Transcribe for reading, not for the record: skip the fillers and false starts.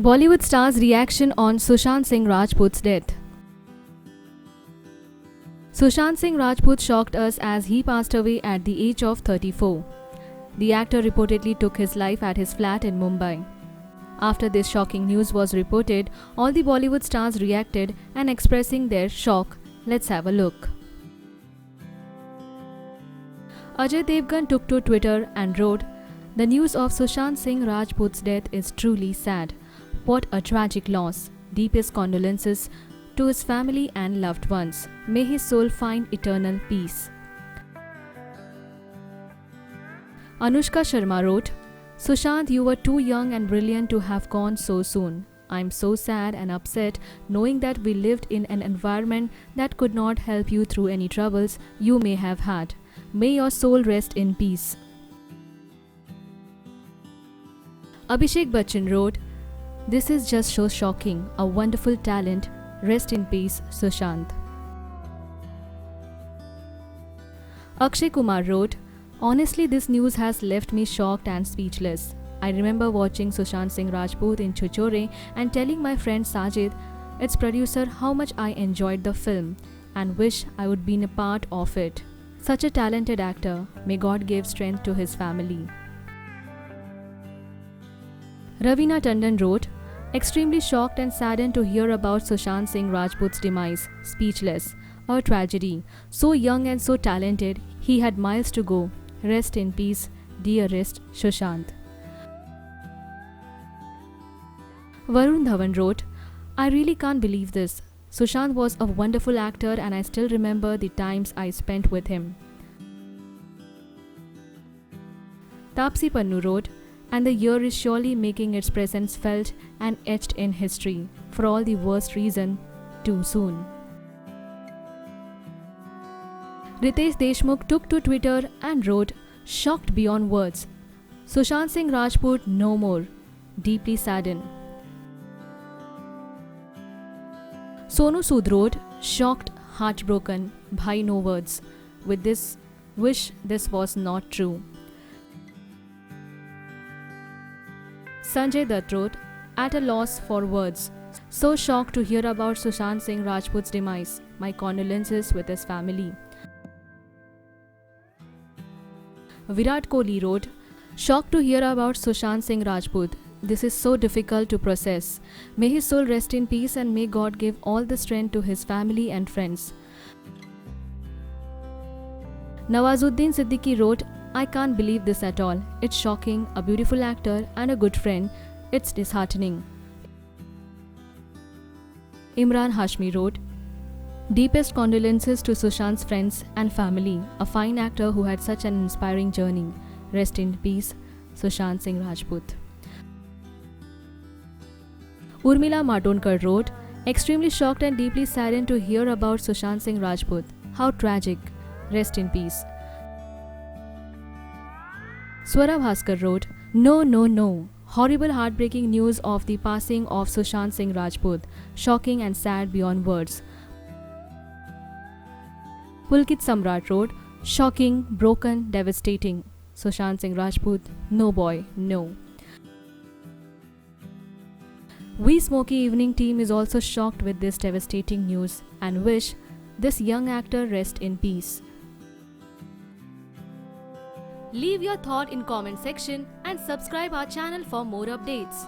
Bollywood stars' reaction on Sushant Singh Rajput's death. Sushant Singh Rajput shocked us as he passed away at the age of 34. The actor reportedly took his life at his flat in Mumbai. After this shocking news was reported, all the Bollywood stars reacted and expressing their shock. Let's have a look. Ajay Devgan took to Twitter and wrote, "The news of Sushant Singh Rajput's death is truly sad. What a tragic loss. Deepest condolences to his family and loved ones. May his soul find eternal peace." Anushka Sharma wrote, "Sushant, you were too young and brilliant to have gone so soon. I'm so sad and upset knowing that we lived in an environment that could not help you through any troubles you may have had. May your soul rest in peace." Abhishek Bachchan wrote, "This is just so shocking. A wonderful talent. Rest in peace, Sushant." Akshay Kumar wrote, "Honestly, this news has left me shocked and speechless. I remember watching Sushant Singh Rajput in Chichore and telling my friend Sajid, its producer, how much I enjoyed the film and wish I would been a part of it. Such a talented actor. May God give strength to his family." Ravina Tandon wrote, "Extremely shocked and saddened to hear about Sushant Singh Rajput's demise. Speechless. A tragedy. So young and so talented. He had miles to go. Rest in peace, dearest Sushant." Varun Dhawan wrote, "I really can't believe this. Sushant was a wonderful actor and I still remember the times I spent with him." Tapsi Pannu wrote, "And the year is surely making its presence felt and etched in history, for all the worst reason, too soon." Ritesh Deshmukh took to Twitter and wrote, "Shocked beyond words. Sushant Singh Rajput no more. Deeply saddened." Sonu Sood wrote, "Shocked, heartbroken, bhai no words. With this, wish this was not true." Sanjay Dutt wrote, "At a loss for words. So shocked to hear about Sushant Singh Rajput's demise. My condolences with his family." Virat Kohli wrote, "Shocked to hear about Sushant Singh Rajput. This is so difficult to process. May his soul rest in peace and may God give all the strength to his family and friends." Nawazuddin Siddiqui wrote, "I can't believe this at all. It's shocking, a beautiful actor and a good friend. It's disheartening." Imran Hashmi wrote, "Deepest condolences to Sushant's friends and family, a fine actor who had such an inspiring journey. Rest in peace, Sushant Singh Rajput." Urmila Matondkar wrote, "Extremely shocked and deeply saddened to hear about Sushant Singh Rajput. How tragic. Rest in peace." Swara Bhaskar wrote, No. Horrible heartbreaking news of the passing of Sushant Singh Rajput. Shocking and sad beyond words." Pulkit Samrat wrote, "Shocking, broken, devastating. Sushant Singh Rajput, no boy, no." We Smoky Evening team is also shocked with this devastating news and wish this young actor rest in peace. Leave your thought in comment section and subscribe our channel for more updates.